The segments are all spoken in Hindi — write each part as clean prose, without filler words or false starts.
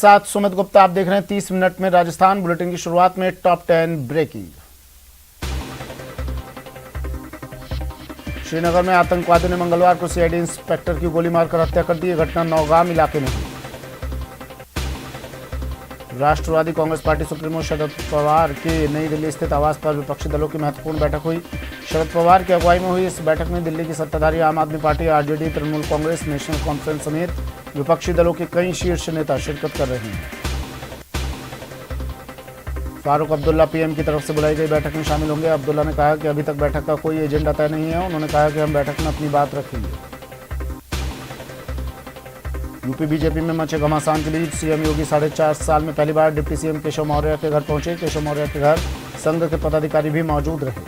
साथ सुमित गुप्ता। आप देख रहे हैं 30 मिनट में राजस्थान। बुलेटिन की शुरुआत में टॉप 10 ब्रेकिंग। श्रीनगर में आतंकवादियों ने मंगलवार को सीआईडी इंस्पेक्टर की गोली मारकर हत्या कर दी। यह घटना नौगाम इलाके में हुई। राष्ट्रवादी कांग्रेस पार्टी सुप्रीमो शरद पवार के नई दिल्ली स्थित आवास पर विपक्षी दलों की महत्वपूर्ण बैठक हुई। शरद पवार की अगुवाई में हुई इस बैठक में दिल्ली की सत्ताधारी आम आदमी party, RJD, Trinamool Congress, national conference समेत विपक्षी दलों के कई शीर्ष नेता शिरकत कर रहे हैं। फारूक अब्दुल्ला पीएम की तरफ से बुलाई गई बैठक में शामिल होंगे। अब्दुल्ला ने कहा कि अभी तक बैठक का कोई एजेंडा तय नहीं है। उन्होंने कहा कि हम बैठक में अपनी बात रखेंगे। यूपी बीजेपी में मचे घमासान के बीच सीएम योगी 4.5 साल में पहली बार डिप्टी सीएम केशव मौर्य के घर पहुंचे। केशव मौर्य के घर संघ के पदाधिकारी भी मौजूद रहे।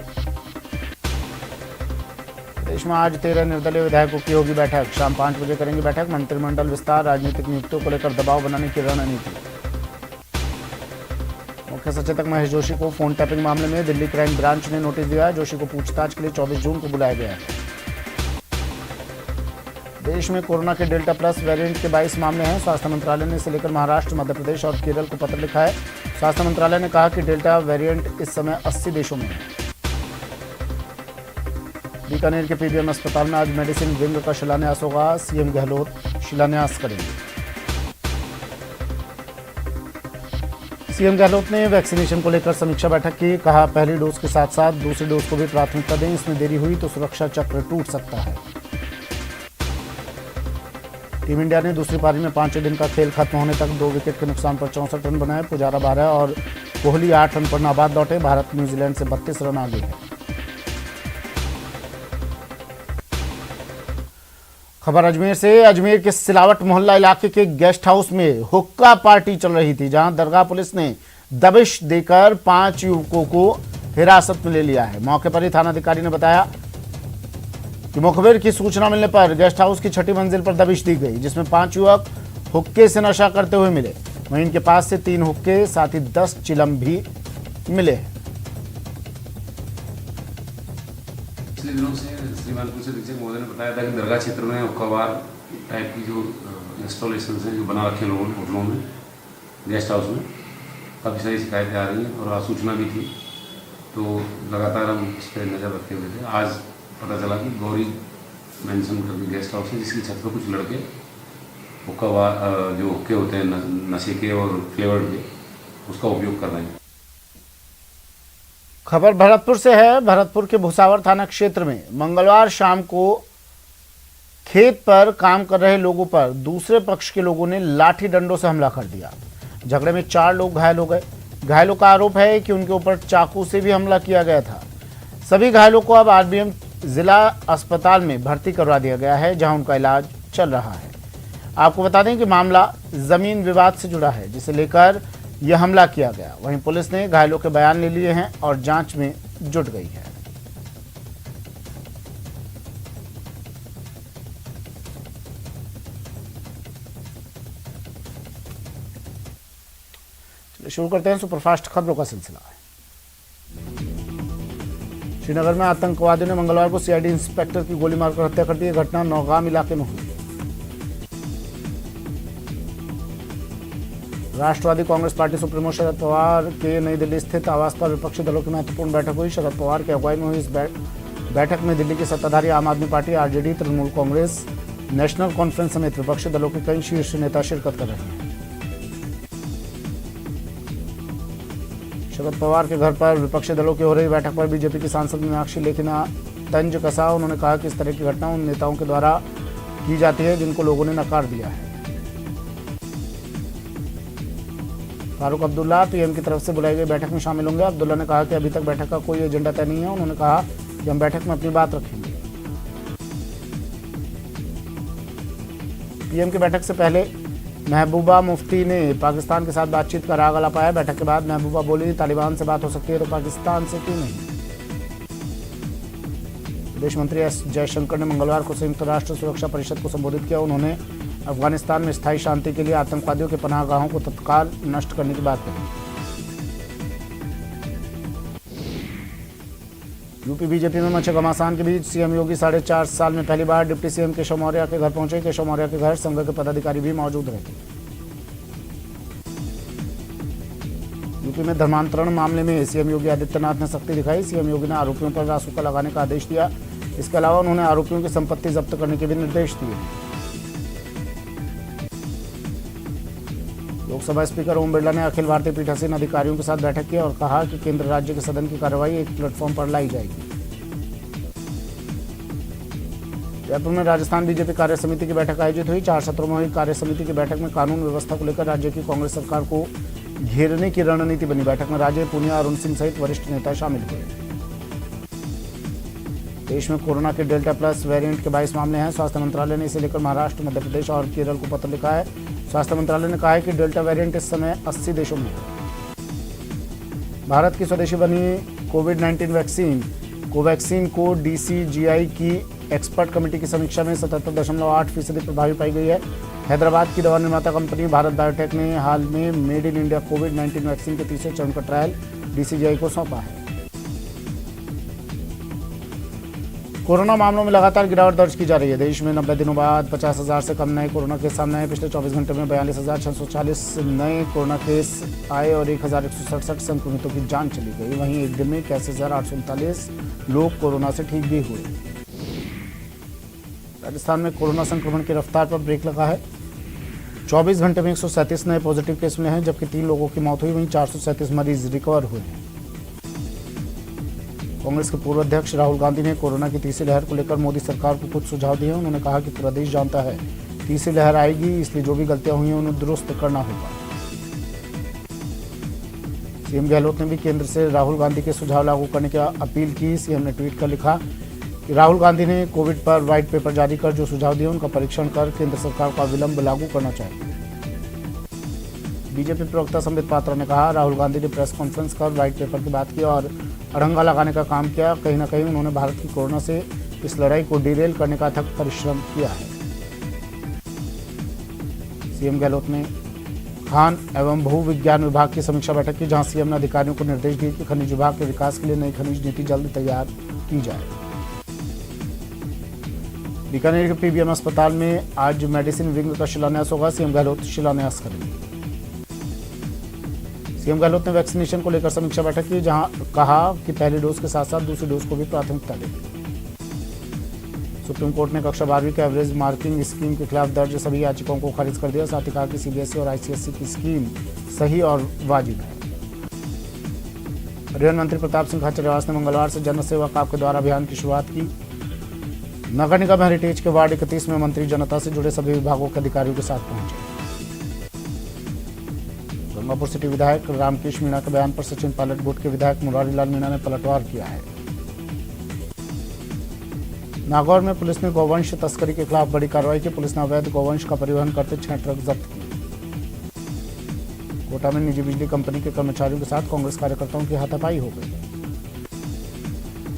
प्रदेश में आज 13 निर्दलीय विधायकों की होगी बैठक। शाम 5 बजे करेंगे बैठक। मंत्रिमंडल विस्तार, राजनीतिक नियुक्तियों को लेकर दबाव बनाने की रणनीति। मुख्य सचेतक महेश जोशी को फोन टैपिंग मामले में दिल्ली क्राइम ब्रांच ने नोटिस दिया है। जोशी को पूछताछ के लिए 24 जून को बुलाया गया है। देश में कोरोना के डेल्टा प्लस वेरिएंट के 22 मामले हैं। स्वास्थ्य मंत्रालय ने इसे लेकर महाराष्ट्र, मध्य प्रदेश और केरल को पत्र लिखा है। स्वास्थ्य मंत्रालय ने कहा कि डेल्टा वेरिएंट इस समय 80 देशों में है। बीकानेर के पीबीएम अस्पताल में आज मेडिसिन विंग का शिलान्यास होगा। सीएम गहलोत शिलान्यास करेंगे। सीएम गहलोत ने वैक्सीनेशन को लेकर समीक्षा बैठक की। कहा, पहली डोज के साथ साथ दूसरी डोज को भी प्राथमिकता दें। इसमें देरी हुई तो सुरक्षा चक्र टूट सकता है। टीम इंडिया ने दूसरी पारी में 5वें दिन का खेल खत्म होने तक 2 विकेट के नुकसान पर 64 रन बनाए। पुजारा 12 और कोहली 8 रन पर नाबाद लौटे। भारत न्यूजीलैंड से 32 रन आगे है। खबर अजमेर से। अजमेर के सिलावट मोहल्ला इलाके के गेस्ट हाउस में हुक्का पार्टी चल रही थी, जहां दरगाह पुलिस ने दबिश देकर 5 युवकों को हिरासत में ले लिया है। मौके पर ही थानाधिकारी ने बताया कि मुखबिर की सूचना मिलने पर गेस्ट हाउस की 6ठी मंजिल पर दबिश दी गई, जिसमें 5 युवक हुक्के से नशा करते हुए मिले। वहीं इनके पास से 3 हुक्के साथ ही 10 चिलम भी मिले हैं। पिछले दिनों से श्रीमान पुलिस अधीक्षक महोदय ने बताया था कि दरगाह क्षेत्र में हुक्का बार टाइप की जो इंस्टॉलेशन हैं जो बना रखे लोगों ने होटलों में, गेस्ट हाउस में, काफ़ी सारी शिकायतें आ रही हैं और सूचना भी थी, तो लगातार हम इस पर नज़र रखे हुए थे। आज पता चला कि गौरी मेंशन करके गेस्ट हाउस है, जिसकी छत पर कुछ लड़के हुक्का जो हुक्के होते हैं नशे के और फ्लेवर्ड के, उसका उपयोग कर रहे हैं। खबर भरतपुर से है। भरतपुर के भुसावर थाना क्षेत्र में मंगलवार शाम को खेत पर काम कर रहे लोगों पर दूसरे पक्ष के लोगों ने लाठी डंडों से हमला कर दिया। झगड़े में 4 लोग घायल हो गए। घायलों का आरोप है कि उनके ऊपर चाकू से भी हमला किया गया था। सभी घायलों को अब आरबीएम जिला अस्पताल में भर्ती करवा दिया गया है, जहां उनका इलाज चल रहा है। आपको बता दें कि मामला जमीन विवाद से जुड़ा है, जिसे लेकर यह हमला किया गया। वहीं पुलिस ने घायलों के बयान ले लिए हैं और जांच में जुट गई है। चलिए शुरू करते हैं सुपरफास्ट खबरों का सिलसिला। श्रीनगर में आतंकवादियों ने मंगलवार को सीआईडी इंस्पेक्टर की गोली मारकर हत्या कर दी। यह घटना नौगाम इलाके में हुई। राष्ट्रवादी कांग्रेस पार्टी सुप्रीमो शरद पवार के नई दिल्ली स्थित आवास पर विपक्षी दलों की महत्वपूर्ण बैठक हुई। शरद पवार की अगुवाई में हुई इस बैठक में दिल्ली की सत्ताधारी आम आदमी party, RJD, Trinamool Congress, national conference समेत विपक्षी दलों के कई शीर्ष नेता शिरकत कर रहे हैं। शरद पवार के घर पर विपक्षी दलों की हो रही बैठक पर बीजेपी की सांसद मीनाक्षी लेखी ने तंज कसा। उन्होंने कहा कि इस तरह की घटना उन नेताओं के द्वारा की जाती है जिनको लोगों ने नकार दिया है। फारूक अब्दुल्ला पीएम की तरफ से बुलाई गई बैठक में शामिल होंगे। अब्दुल्ला ने कहा कि अभी तक बैठक का कोई एजेंडा तय नहीं है। उन्होंने कहा कि हम बैठक में अपनी बात रखेंगे। पीएम की बैठक से पहले महबूबा मुफ्ती ने पाकिस्तान के साथ बातचीत का राग अलापाया। बैठक के बाद महबूबा बोली, तालिबान से बात हो सकती है तो पाकिस्तान से क्यों नहीं। विदेश मंत्री एस जयशंकर ने मंगलवार को संयुक्त राष्ट्र सुरक्षा परिषद को संबोधित किया। उन्होंने अफगानिस्तान में स्थायी शांति के लिए आतंकवादियों के पनाहगाहों को तत्काल नष्ट करने की बात कही। यूपी बीजेपी में मचे घमासान के बीच सीएम योगी 4.5 साल में पहली बार डिप्टी सीएम केशव मौर्य के घर पहुंचे। केशव मौर्य के घर संघ के पदाधिकारी भी मौजूद रहे। यूपी में धर्मांतरण मामले में सीएम योगी आदित्यनाथ ने सख्ती दिखाई। सीएम योगी ने आरोपियों पर रासुका लगाने का आदेश दिया। इसके अलावा उन्होंने आरोपियों की संपत्ति जब्त करने के भी निर्देश दिए। लोकसभा स्पीकर ओम बिरला ने अखिल भारतीय पीठासीन अधिकारियों के साथ बैठक की और कहा कि केंद्र राज्य के सदन की कार्रवाई एक प्लेटफॉर्म पर लाई जाएगी। जयपुर में राजस्थान बीजेपी कार्य समिति की बैठक आयोजित हुई। 4 सत्रों में हुई कार्य समिति की बैठक में कानून व्यवस्था को लेकर राज्य की कांग्रेस सरकार को घेरने की रणनीति बनी। बैठक में राजे पूनिया, अरुण सिंह सहित वरिष्ठ नेता शामिल हुए। देश में कोरोना के डेल्टा प्लस वेरिएंट के 22 मामले हैं। स्वास्थ्य मंत्रालय ने इसे लेकर महाराष्ट्र, मध्य प्रदेश और केरल को पत्र लिखा है। स्वास्थ्य मंत्रालय ने कहा है कि डेल्टा वेरिएंट इस समय 80 देशों में है। भारत की स्वदेशी बनी कोविड-19 वैक्सीन कोवैक्सीन को DCGI की एक्सपर्ट कमेटी की समीक्षा में 77.8% प्रभावी पाई गई है। हैदराबाद की दवा निर्माता कंपनी भारत बायोटेक ने हाल में made in India covid vaccine के तीसरे चरण का ट्रायल DCGI को सौंपा है। कोरोना मामलों में लगातार गिरावट दर्ज की जा रही है। देश में 90 दिनों बाद 50,000 से कम नए कोरोना केस सामने आए। पिछले 24 घंटे में 42,640 नए कोरोना केस आए और 1,167 संक्रमितों की जान चली गई। वहीं एक दिन में 81,839 लोग कोरोना से ठीक भी हुए। राजस्थान में कोरोना संक्रमण की रफ्तार पर ब्रेक लगा है। 24 घंटे में 137 नए पॉजिटिव केस मिले हैं, जबकि 3 लोगों की मौत हुई। वहीं 437 मरीज रिकवर हुए हैं। कांग्रेस के पूर्व अध्यक्ष राहुल गांधी ने कोरोना की तीसरी लहर को लेकर मोदी सरकार को कुछ सुझाव दिए। उन्होंने कहा कि पूरा देश जानता है तीसरी लहर आएगी, इसलिए जो भी गलतियां हुई हैं उन्हें दुरुस्त करना होगा। सीएम गहलोत ने भी केंद्र से राहुल गांधी के सुझाव लागू करने की अपील की। सीएम ने ट्वीट कर लिखा कि राहुल गांधी ने कोविड पर व्हाइट पेपर जारी कर जो सुझाव दिए उनका परीक्षण कर केंद्र सरकार को अविलंब लागू करना चाहिए। बीजेपी प्रवक्ता संबित पात्रा ने कहा, राहुल गांधी ने प्रेस कॉन्फ्रेंस कर व्हाइट पेपर की बात की और अड़ंगा लगाने का काम किया। कहीं ना कहीं उन्होंने भारत की कोरोना से इस लड़ाई को डिरेल करने का अथक परिश्रम किया है। सीएम गहलोत ने खान एवं भूविज्ञान विभाग की समीक्षा बैठक की, जहां सीएम ने अधिकारियों को निर्देश दिए कि खनिज विभाग के विकास के लिए नई खनिज नीति जल्द तैयार की जाए। बीकानेर के पीबीएम अस्पताल में आज मेडिसिन विंग का शिलान्यास होगा। सीएम गहलोत शिलान्यास करेंगे। सीएम गहलोत ने वैक्सीनेशन को लेकर समीक्षा बैठक की, जहां कहा कि पहली डोज के साथ साथ दूसरी डोज को भी प्राथमिकता देगी। सुप्रीम कोर्ट ने कक्षा 12वीं के एवरेज मार्किंग स्कीम के खिलाफ दर्ज सभी याचिकाओं को खारिज कर दिया। साथ ही कहा कि सीबीएसई और आईसीएसई की स्कीम सही और वाजिब है। परिवहन मंत्री प्रताप सिंह खाचरियावास ने मंगलवार से जन सेवक आपके द्वारा अभियान की शुरुआत की। नगर निगम हेरिटेज के वार्ड 31 में मंत्री जनता से जुड़े सभी विभागों के अधिकारियों के साथ पहुंचे। गंगापुर सिटी विधायक रामकेश मीणा के बयान पर सचिन पायलट गुट के विधायक मुरारी लाल मीणा ने पलटवार किया है। नागौर में पुलिस ने गौवंश तस्करी के खिलाफ बड़ी कार्रवाई की। पुलिस ने अवैध गौवंश का परिवहन करते 6 ट्रक जब्त किए। कोटा में निजी बिजली कंपनी के कर्मचारियों के साथ कांग्रेस कार्यकर्ताओं की हाथापाई हो गई।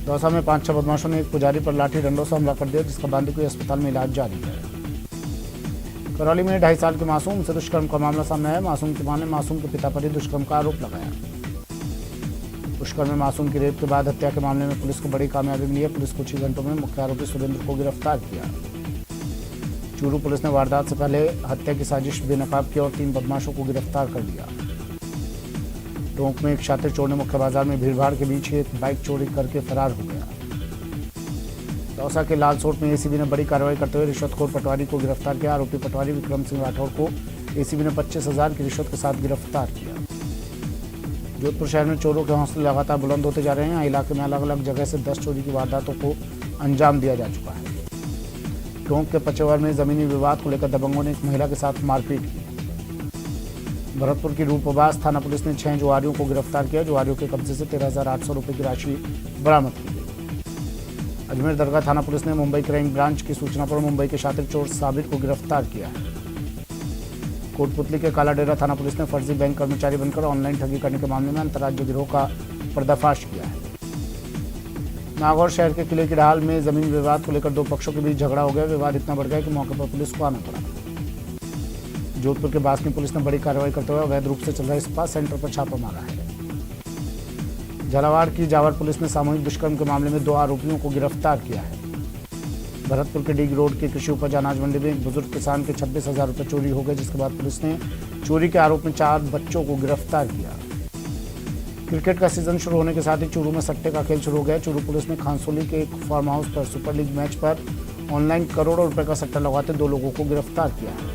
दौसा में 5-6 बदमाशों ने एक पुजारी पर लाठी डंडों से हमला कर दिया, जिसका बांदीकुई अस्पताल में इलाज जारी है। करौली में 2.5 साल के मासूम से दुष्कर्म का मामला सामने आया। मासूम की मां ने मासूम के पिता पर ही दुष्कर्म का आरोप लगाया। पुष्कर में मासूम की रेप के बाद हत्या के मामले में पुलिस को बड़ी कामयाबी मिली है। पुलिस कुछ ही घंटों में मुख्य आरोपी सुरेंद्र को गिरफ्तार किया। चूरू पुलिस ने वारदात से पहले हत्या की साजिश बेनकाब की और 3 बदमाशों को गिरफ्तार कर लिया। टोंक में एक छात्र चोर ने मुख्य बाजार में भीड़भाड़ के बीच एक बाइक चोरी करके फरार हो गया। दौसा के लालसोट में एसीबी ने बड़ी कार्रवाई करते हुए रिश्वतखोर पटवारी को गिरफ्तार किया। आरोपी पटवारी विक्रम सिंह राठौर को एसीबी ने 25,000 की रिश्वत के साथ गिरफ्तार किया। जोधपुर शहर में चोरों के हौसले लगातार बुलंद होते जा रहे हैं। इलाके में अलग अलग जगह से 10 चोरी की वारदातों को अंजाम दिया जा चुका है। टोंक के पचेवर में जमीनी विवाद को लेकर दबंगों ने एक महिला के साथ मारपीट की। भरतपुर की रूपबास थाना पुलिस ने 6 जुआरियों को गिरफ्तार किया। जुआरियों के कब्जे से 13,800 रुपये की राशि बरामद की गई। अजमेर दरगाह थाना पुलिस ने मुंबई क्राइम ब्रांच की सूचना पर मुंबई के शातिर चोर साबिर को गिरफ्तार किया है। कोटपुतली के कालाडेरा थाना पुलिस ने फर्जी बैंक कर्मचारी बनकर ऑनलाइन ठगी करने के मामले में अंतर्राज्य गिरोह का पर्दाफाश किया है। नागौर शहर के किले की ढाल में जमीन विवाद को लेकर 2 पक्षों के बीच झगड़ा हो गया। विवाद इतना बढ़ गया कि मौके पर पुलिस को आना पड़ा। जोधपुर के बासनी पुलिस ने बड़ी कार्रवाई करते हुए अवैध रूप से चल रहे स्पा सेंटर पर छापा मारा है। झालावाड़ की जावर पुलिस ने सामूहिक दुष्कर्म के मामले में 2 आरोपियों को गिरफ्तार किया है। भरतपुर के डीग रोड के कृषि उपज अनाज मंडी में एक बुजुर्ग किसान के 26,000 रुपये चोरी हो गए, जिसके बाद पुलिस ने चोरी के आरोप में 4 बच्चों को गिरफ्तार किया। क्रिकेट का सीजन शुरू होने के साथ ही चूरू में सट्टे का खेल शुरू हो गया। चूरू पुलिस ने खानसोली के एक फार्म हाउस पर सुपर लीग मैच पर ऑनलाइन करोड़ों रुपए का सट्टा लगाते 2 लोगों को गिरफ्तार किया है।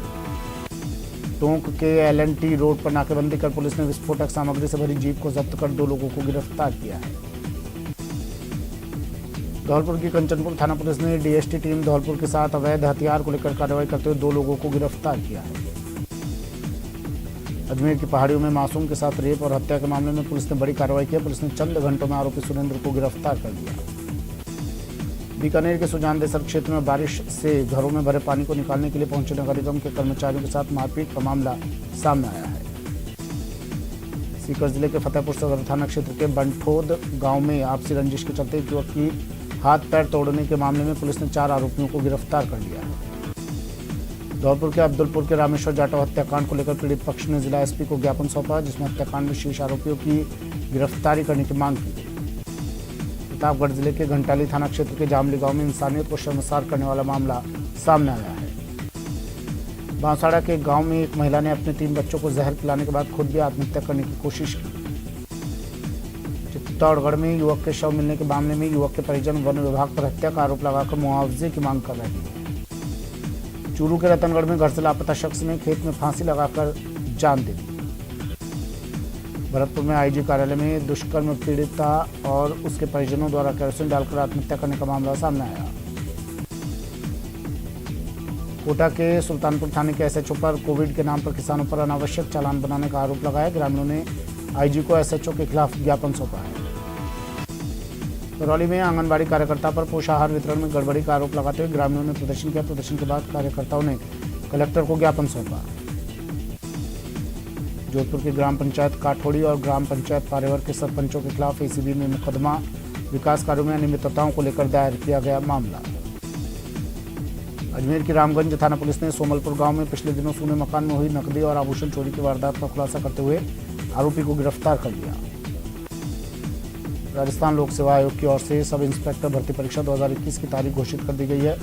टोंक के LNT रोड पर नाकेबंदी कर पुलिस ने विस्फोटक सामग्री से भरी जीप को जब्त कर 2 लोगों को गिरफ्तार किया है। धौलपुर की कंचनपुर थाना पुलिस ने DST टीम धौलपुर के साथ अवैध हथियार को लेकर कार्रवाई करते हुए 2 लोगों को गिरफ्तार किया है। अजमेर की पहाड़ियों में मासूम के साथ रेप और हत्या के मामले में पुलिस ने बड़ी कार्रवाई की। पुलिस ने चंद घंटों में आरोपी सुरेंद्र को गिरफ्तार कर लिया। बीकानेर के सुजान देसर क्षेत्र में बारिश से घरों में भरे पानी को निकालने के लिए पहुंचे नगर निगम के कर्मचारियों के साथ मारपीट का मामला सामने आया है। सीकर जिले के फतेहपुर सदर थाना क्षेत्र के बंठोद गांव में आपसी रंजिश के चलते एक युवक की हाथ पैर तोड़ने के मामले में पुलिस ने 4 आरोपियों को गिरफ्तार कर लिया है। धौलपुर के अब्दुलपुर के रामेश्वर जाटव हत्याकांड को लेकर पीड़ित पक्ष ने जिला SP को ज्ञापन सौंपा, जिसमें हत्याकांड में शीर्ष आरोपियों की गिरफ्तारी करने की मांग की गई। प्रतापगढ़ जिले के घंटाली थाना क्षेत्र के जामली गांव में इंसानियत को शर्मसार करने वाला मामला सामने आया है। बांसवाड़ा के गांव में एक महिला ने अपने 3 बच्चों को जहर खिलाने के बाद खुद भी आत्महत्या करने की कोशिश की। चित्तौड़गढ़ में युवक के शव मिलने के मामले में युवक के परिजन वन विभाग पर हत्या का आरोप लगाकर मुआवजे की मांग कर रहे हैं। चूरू के रतनगढ़ में घर से लापता शख्स ने खेत में फांसी लगाकर जान दे दी। भरतपुर में IG कार्यालय में दुष्कर्म पीड़िता और उसके परिजनों द्वारा केरोसिन डालकर आत्महत्या करने का मामला सामने आया। कोटा के सुल्तानपुर थाने के SHO पर कोविड के नाम पर किसानों पर अनावश्यक चालान बनाने का आरोप लगाया। ग्रामीणों ने IG को SHO के खिलाफ ज्ञापन सौंपा है। करौली में आंगनबाड़ी कार्यकर्ता पर पोषाहार वितरण में गड़बड़ी का आरोप लगाते हुए ग्रामीणों ने प्रदर्शन किया। प्रदर्शन के बाद कार्यकर्ताओं ने कलेक्टर को ज्ञापन सौंपा। जोधपुर की ग्राम पंचायत काठोड़ी और ग्राम पंचायत पारेवर के सरपंचों के खिलाफ ACB में मुकदमा। विकास कार्यों में अनियमितताओं को लेकर दायर किया गया मामला। अजमेर की रामगंज थाना पुलिस ने सोमलपुर गांव में पिछले दिनों सूने मकान में हुई नकदी और आभूषण चोरी की वारदात का खुलासा करते हुए आरोपी को गिरफ्तार कर लिया। राजस्थान लोक सेवा आयोग की ओर से सब इंस्पेक्टर भर्ती परीक्षा 2021 की तारीख घोषित कर दी गई है।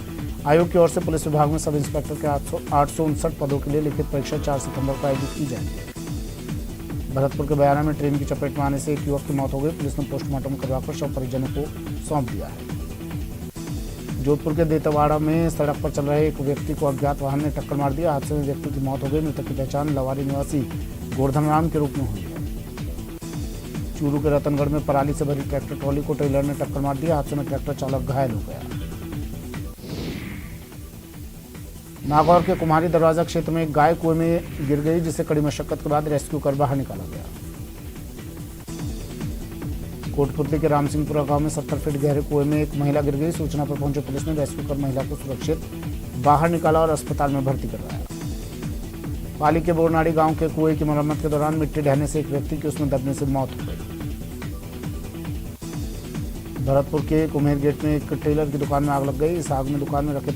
आयोग की ओर से पुलिस विभाग में सब इंस्पेक्टर के 859 पदों के लिए लिखित परीक्षा 4 सितंबर को आयोजित की जाएगी। भरतपुर के बयाना में ट्रेन की चपेट में आने से एक युवक की मौत हो गई। पुलिस ने पोस्टमार्टम करवाकर शव परिजनों को सौंप दिया है। जोधपुर के देतवाड़ा में सड़क पर चल रहे एक व्यक्ति को अज्ञात वाहन ने टक्कर मार दिया। हादसे में व्यक्ति की मौत हो गई। मृतक की पहचान लवारी निवासी गोवर्धन राम के रूप में हुई है। चूरू के रतनगढ़ में पराली से भरी ट्रैक्टर ट्रॉली को ट्रेलर ने टक्कर मार दिया। हादसे में ट्रैक्टर चालक घायल हो गया। नागौर के कुम्हारी दरवाजा क्षेत्र में एक गाय कुएं में गिर गई, जिसे कड़ी मशक्कत के बाद रेस्क्यू कर बाहर निकाला गया। कोटपुतली के रामसिंहपुरा गांव में 70 फीट गहरे कुएं में एक महिला गिर गई। सूचना पर पहुंचे पुलिस ने रेस्क्यू कर महिला को सुरक्षित बाहर निकाला और अस्पताल में भर्ती करवाया। पाली के बोरनाड़ी गांव के कुएं की मरम्मत के दौरान मिट्टी ढहने से एक व्यक्ति की उसमें दबने से मौत हो गई। भरतपुर के कुम्हेर गेट में एक टेलर की दुकान में आग लग गई। इस आग में दुकान में रखे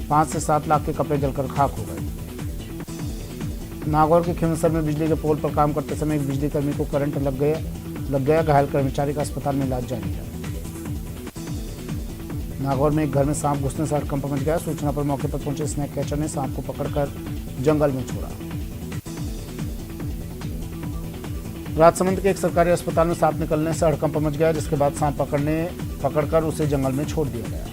5 से 7 लाख के कपड़े जलकर खाक हो गए। नागौर के खिमसर में बिजली के पोल पर काम करते समय एक बिजली कर्मी को करंट लग गया। घायल कर्मचारी का अस्पताल में इलाज जारी है। नागौर में एक घर में सांप घुसने से हड़कंप मच गया। सूचना पर मौके पर पहुंचे स्नैक कैचर ने सांप को पकड़कर जंगल में छोड़ा। राजसमंद के एक सरकारी अस्पताल में सांप निकलने से हड़कंप मच गया, जिसके बाद सांप पकड़कर उसे जंगल में छोड़ दिया गया।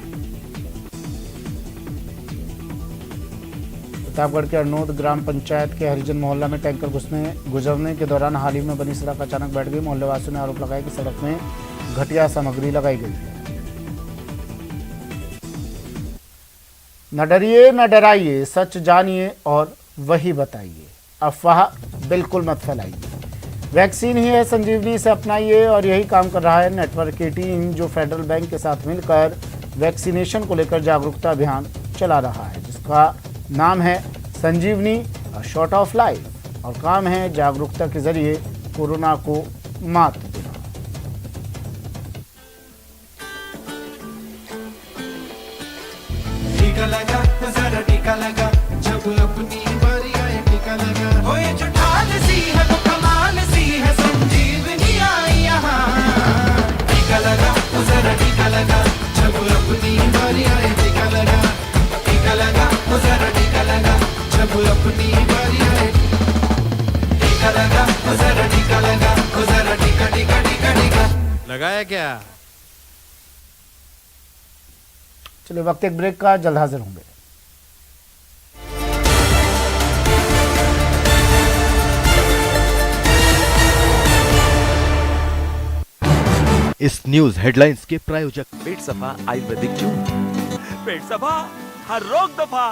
प्रतापगढ़ के अरनोद ग्राम पंचायत के हरिजन मोहल्ला में टैंकर गुजरने के दौरान हाल ही में बनी सड़क अचानक बैठ गई। मोहल्ले वासियों ने आरोप लगाया कि सड़क में घटिया सामग्री लगाई गई है। न डरिए न डराइए, सच जानिए और वही बताइए। अफवाह बिल्कुल मत फैलाइए। वैक्सीन ही है संजीवनी, से अपनाइए। और यही काम कर रहा है नेटवर्क की टीम, जो फेडरल बैंक के साथ मिलकर वैक्सीनेशन को लेकर जागरूकता अभियान चला रहा है, जिसका नाम है संजीवनी शॉट ऑफ लाइफ, और काम है जागरूकता के जरिए कोरोना को मात देना। टीका लगा तो जरा टीका लगा, जब अपनी बारी आए टीका लगा। हो ये जो ढाल सी है वो कमाल सी है, संजीवनी आई यहाँ। टीका लगा तो जरा टीका लगा, जब अपनी बारी आए टीका लगा। टीका लगा तो जरा टीका लगा, जब अपनी बारी आए। टीका लगा ओ जरा टीका लगा ओ जरा टीका टीका टीका टीका लगाया क्या? चलिए वक्त एक ब्रेक का, जल्द हाजिर होंगे। इस न्यूज हेडलाइंस के प्रायोजक पेट सफा आयुर्वेदिक जून। पेट सफा हर रोग दफा।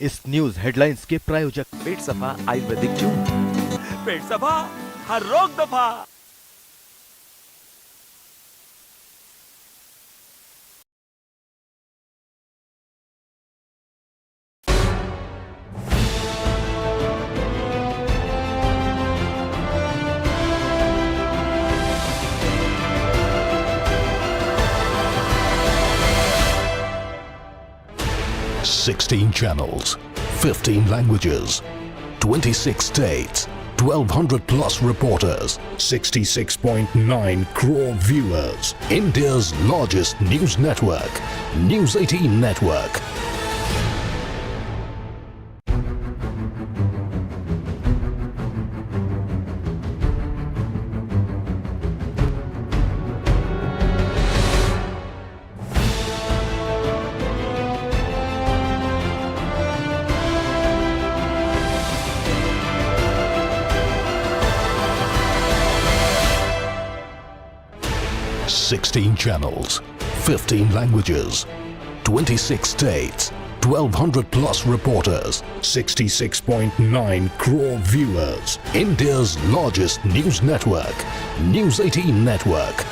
इस न्यूज हेडलाइंस के प्रायोजक पेट सफा आयुर्वेदिक जून। पेट सफा हर रोग दफा। Sixteen channels, 15 languages, 26 states, 1,200 plus reporters, 66.9 crore viewers. India's largest news network, News 18 Network. Sixteen channels, 15 languages, 26 states, 1,200 plus reporters, 66.9 crore viewers. India's largest news network, News 18 Network.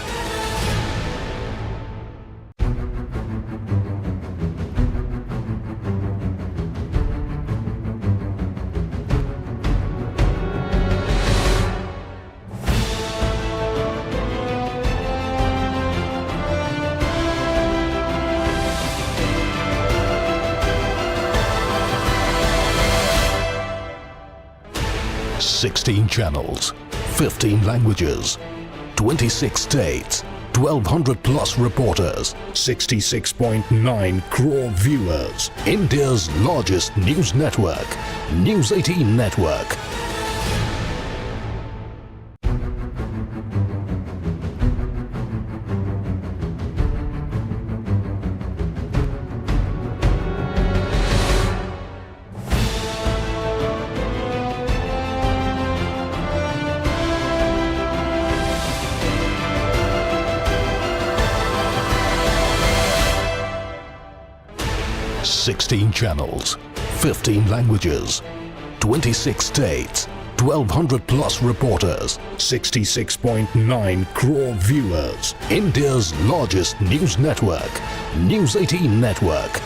Sixteen channels, 15 languages, 26 states, 1,200 plus reporters, 66.9 crore viewers. India's largest news network, News 18 Network. Sixteen channels, 15 languages, 26 states, 1,200 plus reporters, 66.9 crore viewers. India's largest news network, News 18 Network.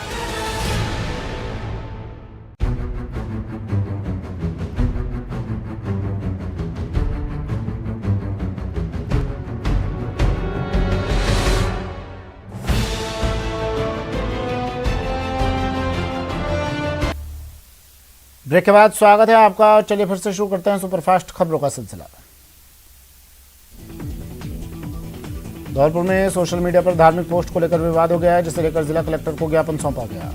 Break के बाद स्वागत है आपका। चलिए फिर से शुरू करते हैं सुपरफास्ट खबरों का सिलसिला। धौलपुर में सोशल मीडिया पर धार्मिक पोस्ट को लेकर विवाद हो गया है, जिसे लेकर जिला कलेक्टर को ज्ञापन सौंपा गया।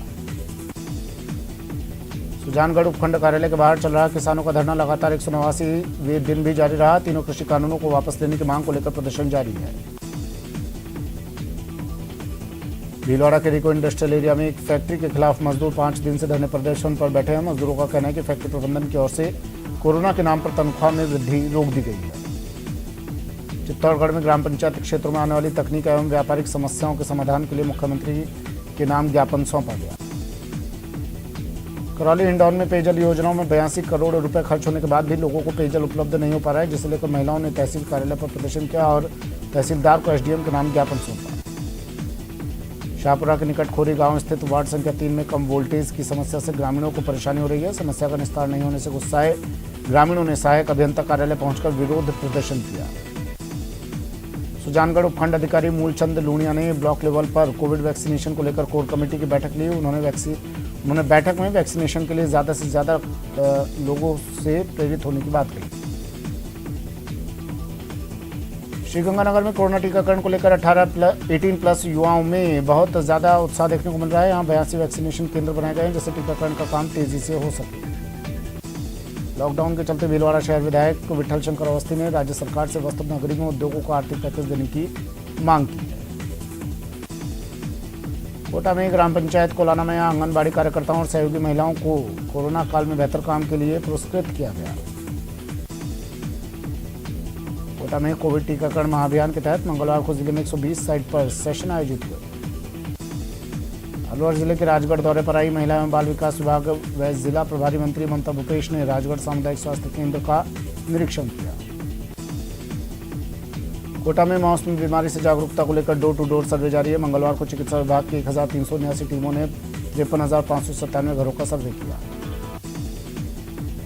सुजानगढ़ उपखंड कार्यालय के बाहर चल रहा किसानों का धरना लगातार 189वें दिन भी जारी रहा। तीनों कृषि कानूनों को वापस लेने की मांग को लेकर प्रदर्शन जारी है। भीलवाड़ा के रिको इंडस्ट्रियल एरिया में एक फैक्ट्री के खिलाफ मजदूर 5 दिन से धरने प्रदर्शन पर बैठे हैं। मजदूरों का कहना है कि फैक्ट्री प्रबंधन की ओर से कोरोना के नाम पर तनख्वाह में वृद्धि रोक दी गई है। चित्तौड़गढ़ में ग्राम पंचायत क्षेत्रों में आने वाली तकनीक एवं व्यापारिक समस्याओं के समाधान के लिए मुख्यमंत्री के नाम ज्ञापन सौंपा गया। करौली हिंडौन में पेयजल योजनाओं में 82 करोड़ रुपए खर्च होने के बाद भी लोगों को पेयजल उपलब्ध नहीं हो पा रहा है, जिसे लेकर महिलाओं ने तहसील कार्यालय पर प्रदर्शन किया और तहसीलदार को एसडीएम के नाम ज्ञापन सौंपा। शाहपुरा के निकट खोरी गांव स्थित वार्ड संख्या 3 में कम वोल्टेज की समस्या से ग्रामीणों को परेशानी हो रही है। समस्या का निस्तार नहीं होने से गुस्साए ग्रामीणों ने सहायक अभियंता कार्यालय पहुंचकर विरोध प्रदर्शन किया। सुजानगढ़ उपखंड अधिकारी मूलचंद लूणिया ने ब्लॉक लेवल पर कोविड वैक्सीनेशन को लेकर कोर कमेटी की बैठक ली। उन्होंने बैठक में वैक्सीनेशन के लिए ज़्यादा से ज़्यादा लोगों से प्रेरित होने की बात कही। श्रीगंगानगर में कोरोना टीकाकरण को लेकर 18+ युवाओं में बहुत ज़्यादा उत्साह देखने को मिल रहा है। यहाँ 82 वैक्सीनेशन केंद्र बनाए गए हैं जिससे टीकाकरण का काम तेजी से हो सके। लॉकडाउन के चलते भीलवाड़ा शहर विधायक विठल शंकर अवस्थी ने राज्य सरकार से वस्त्र नगरी में उद्योगों को आर्थिक पैकेज देने की मांग की है। कोटा में ग्राम पंचायत कोलाना में आंगनबाड़ी कार्यकर्ताओं और सहयोगी महिलाओं को कोरोना काल में बेहतर काम के लिए पुरस्कृत किया गया। कोटा में कोविड टीकाकरण महाअभियान के तहत मंगलवार को जिले में 120 साइट पर सेशन आयोजित हुए। अलवर जिले के राजगढ़ दौरे पर आई महिला एवं बाल विकास विभाग व जिला प्रभारी मंत्री ममता भूपेश ने राजगढ़ सामुदायिक स्वास्थ्य केंद्र का निरीक्षण किया। कोटा में मौसमी बीमारी से जागरूकता को लेकर डोर टू डोर सर्वे जारी है। मंगलवार को चिकित्सा विभाग की 1379 टीमों ने 53,597 घरों का सर्वे किया।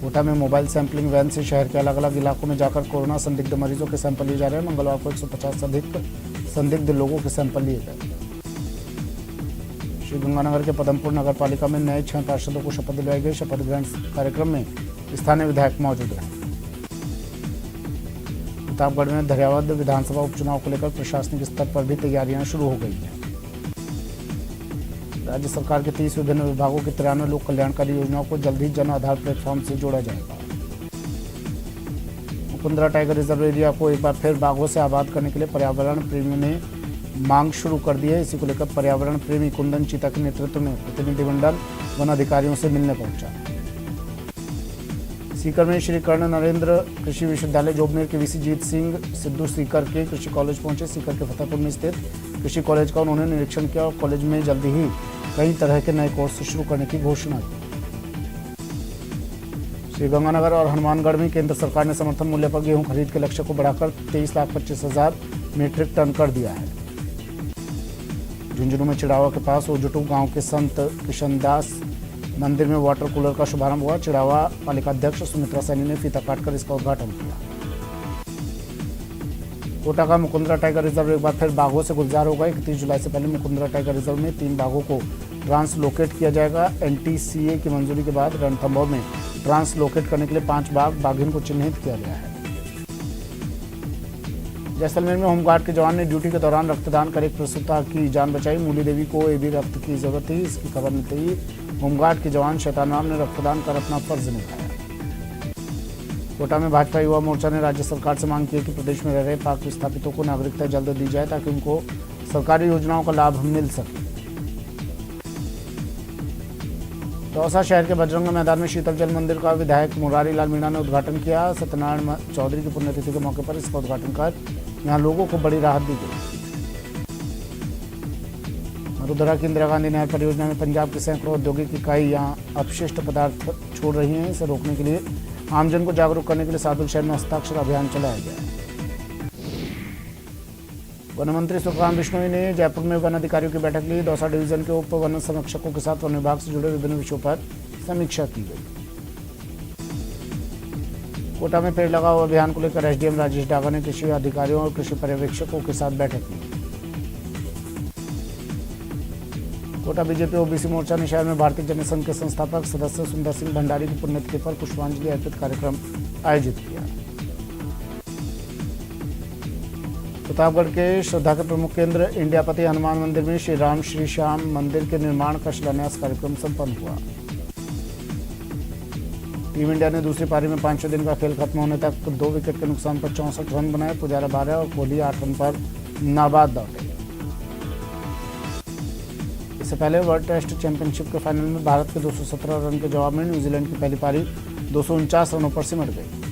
कोटा में मोबाइल सैंपलिंग वैन से शहर के अलग अलग इलाकों में जाकर कोरोना संदिग्ध मरीजों के सैंपल लिए जा रहे हैं। मंगलवार को 150 से अधिक संदिग्ध लोगों के सैंपल लिए गए। श्रीगंगानगर के पदमपुर नगर पालिका में नए 6 पार्षदों को शपथ दिलाई गई। शपथ ग्रहण कार्यक्रम में स्थानीय विधायक मौजूद रहे। प्रतापगढ़ में धरियावद विधानसभा उपचुनाव को लेकर प्रशासनिक स्तर पर भी तैयारियां शुरू हो गई हैं। राज्य सरकार के 30 विभिन्न विभागों की 93 लोक कल्याणकारी योजनाओं को जल्द ही जन आधार प्लेटफॉर्म से जोड़ा जाएगा। मुकुंदरा टाइगर रिजर्व एरिया को एक बार फिर बाघों से आबाद करने के लिए पर्यावरण प्रेमियों ने मांग शुरू कर दी है। इसी को लेकर पर्यावरण प्रेमी कुंदन चीता के नेतृत्व में प्रतिनिधिमंडल वन अधिकारियों से मिलने पहुंचा। सीकर में श्री कर्ण नरेंद्र कृषि विश्वविद्यालय जोबनेर के वीसी जीत सिंह सिद्धू सीकर के कृषि कॉलेज पहुंचे। सीकर के फतेहपुर में स्थित कृषि कॉलेज का उन्होंने निरीक्षण किया और कॉलेज में जल्दी ही कई तरह के नए कोर्स शुरू करने की घोषणा की। श्रीगंगानगर और हनुमानगढ़ में केंद्र सरकार ने समर्थन मूल्य पर गेहूं खरीद के लक्ष्य को बढ़ाकर 23,25,000 मीट्रिक टन कर दिया है। झुंझुनू में चिड़ावा के पास ओजुटू गांव के संत किशनदास मंदिर में वाटर कूलर का शुभारंभ हुआ। चिड़ावा पालिका अध्यक्ष सुमित्रा सैनी ने फीता काटकर इसका उद्घाटन किया। कोटा का मुकुंदरा टाइगर रिजर्व एक बार फिर बाघों से गुलजार होगा। 31 जुलाई से पहले मुकुंदरा टाइगर रिजर्व में 3 बाघों को ट्रांसलोकेट किया जाएगा। NTCA की मंजूरी के बाद रणथंभौर में ट्रांसलोकेट करने के लिए 5 बाघ बाघिन को चिन्हित किया गया है। जैसलमेर में होमगार्ड के जवान ने ड्यूटी के दौरान रक्तदान कर एक प्रसूता की जान बचाई। मूली देवी को AB रक्त की जरूरत थी। इसकी खबर मिलते ही होमगार्ड के जवान शैतान राम ने रक्तदान कर अपना फर्ज निभाया। कोटा में भाजपा युवा मोर्चा ने राज्य सरकार से मांग की है कि प्रदेश में रह रहे पाक विस्थापितों को नागरिकता जल्द दी जाए ताकि उनको सरकारी योजनाओं का लाभ मिल सके। दौसा शहर के बजरंग मैदान में शीतल जल मंदिर का विधायक मुरारी लाल मीणा ने उद्घाटन किया। सत्यनारायण चौधरी की पुण्यतिथि के मौके पर इसका उद्घाटन कर यहाँ लोगों को बड़ी राहत दी गई। मरुधरा की इंदिरा गांधी नहर परियोजना में पंजाब की सैकड़ों औद्योगिक इकाई यहाँ अपशिष्ट पदार्थ छोड़ रही हैं। इसे रोकने के लिए आमजन को जागरूक करने के लिए सादुल शहर में हस्ताक्षर अभियान चलाया गया। वन मंत्री सुखराम बिश्नोई ने जयपुर में वन अधिकारियों की बैठक ली। दौसा डिवीजन के उप वन संरक्षकों के साथ वन विभाग से जुड़े विभिन्न विषयों पर समीक्षा की गई। कोटा में पेड़ लगाओ अभियान को लेकर SDM राजेश डागा ने कृषि अधिकारियों और कृषि पर्यवेक्षकों के साथ बैठक की। कोटा बीजेपी OBC मोर्चा ने शहर में भारतीय जनसंघ के संस्थापक सदस्य सुंदर सिंह भंडारी की पुण्यतिथि पर पुष्पांजलि अर्पित कार्यक्रम आयोजित किया। प्रतापगढ़ के श्रद्धा के प्रमुख केंद्र इंडियापति हनुमान मंदिर में श्री राम श्री श्याम मंदिर के निर्माण का शिलान्यास कार्यक्रम संपन्न हुआ। टीम इंडिया ने दूसरी पारी में 5वें दिन का खेल खत्म होने तक 2 विकेट के नुकसान पर 64 रन बनाए। पुजारा 12 और कोहली 8 रन पर नाबाद लौटे। इससे पहले वर्ल्ड टेस्ट चैंपियनशिप के फाइनल में भारत के 217 रन के जवाब में न्यूजीलैंड की पहली पारी 249 रनों पर सिमट गई।